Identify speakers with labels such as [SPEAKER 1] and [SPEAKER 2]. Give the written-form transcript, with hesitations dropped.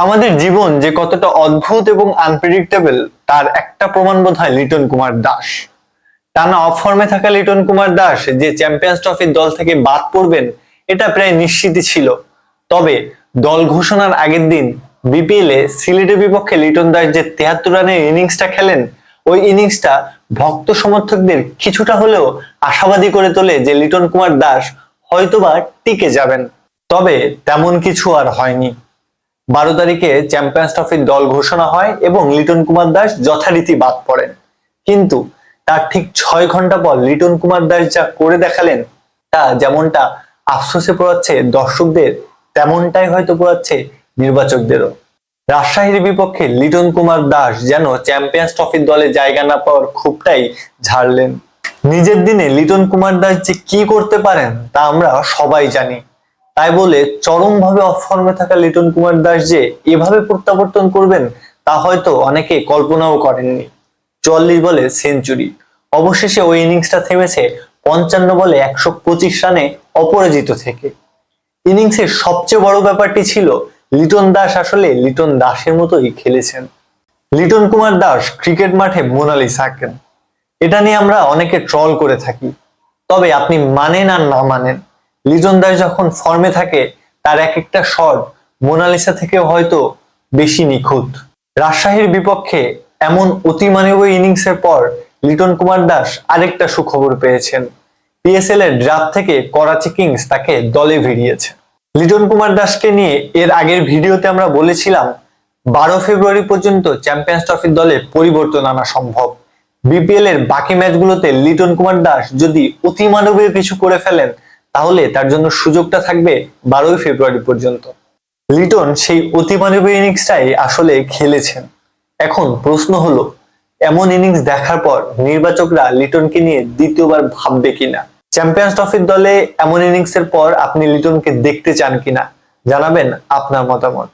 [SPEAKER 1] আমাদের জীবন যে কতটা অদ্ভুত এবং আনপ্রেডিক্টেবল তার একটা প্রমাণ বোধহয় লিটন কুমার দাস। টানা অফ ফর্মে থাকা লিটন কুমার দাস যে চ্যাম্পিয়ন্স ট্রফির দল থেকে বাদ পড়বেন এটা প্রায় নিশ্চিতই ছিল। তবে দল ঘোষণার আগের দিন বিপিএল এ সিলেটের বিপক্ষে লিটন দাস যে 73 রানের ইনিংসটা খেলেন, ওই ইনিংসটা ভক্ত সমর্থকদের কিছুটা হলেও আশাবাদী করে তোলে যে লিটন কুমার দাস হয়তোবা টিকে যাবেন। তবে তেমন কিছু আর হয়নি। 12 তারিখে চ্যাম্পিয়ন্স ট্রফির দল ঘোষণা হয় এবং লিটন কুমার দাস যথারীতি বাদ পড়েন। কিন্তু তার ঠিক 6 ঘন্টা পর লিটন কুমার দাস যা করে দেখালেন তা যেমনটা আফসোসে পোড়াচ্ছে দর্শকদের, তেমনটাই হয়তো পোড়াচ্ছে নির্বাচকদেরও। রাজশাহীর বিপক্ষে লিটন কুমার দাস যেন চ্যাম্পিয়ন্স ট্রফির দলে জায়গা না পাওয়ার ক্ষোভটাই ঝাড়লেন। নিজের দিনে লিটন কুমার দাস যে কি করতে পারেন তা আমরা সবাই জানি। তাই বলে চরমভাবে অফ ফর্মে থাকা লিটন কুমার দাস যে এভাবে প্রত্যাবর্তন করবেন তা হয়তো অনেকে কল্পনাও করেননি। 44 বলে সেঞ্চুরি, অবশেষে ওই ইনিংসটা থেমেছে 55 বলে 125 রানে অপরাজিত থেকে। ইনিংসের সবচেয়ে বড় ব্যাপারটি ছিল লিটন দাস আসলে লিটন দাসের মতোই খেলেছেন। লিটন কুমার দাস ক্রিকেট মাঠে মোনালিসা আঁকেন, এটা নিয়ে আমরা অনেকে ট্রল করে থাকি। তবে আপনি মানেন আর না মানেন, লিটন দাস যখন ফর্মে থাকে তার এক একটা শট মোনালিসা থেকে হয়তো বেশি নিখুঁত। রাজশাহীর বিপক্ষে এমন অতিমানবীয় ইনিংসের পর লিটন কুমার দাস আরেকটা সুখবর পেয়েছেন। পিএসএল এর ড্রাফট থেকে করাচি কিংস তাকে দলে ভিড়িয়েছে। লিটন কুমার দাসকে নিয়ে এর আগের ভিডিওতে আমরা বলেছিলাম 12 ফেব্রুয়ারি পর্যন্ত চ্যাম্পিয়ন্স ট্রফির দলে পরিবর্তন আনা সম্ভব। বিপিএল এর বাকি ম্যাচগুলোতে লিটন কুমার দাস যদি অতিমানবীয় কিছু করে ফেলেন তাহলে তার জন্য সুযোগটা থাকবে 12 ফেব্রুয়ারি পর্যন্ত। লিটন সেই অতিমানবীয় ইনিংসটাই আসলে খেলেছেন। এখন প্রশ্ন হলো, এমন ইনিংস দেখার পর নির্বাচকরা লিটনকে নিয়ে দ্বিতীয়বার ভাববে কিনা? চ্যাম্পিয়ন্স ট্রফির দলে এমন ইনিংসের পর আপনি লিটনকে দেখতে চান কিনা? জানাবেন আপনার মতামত।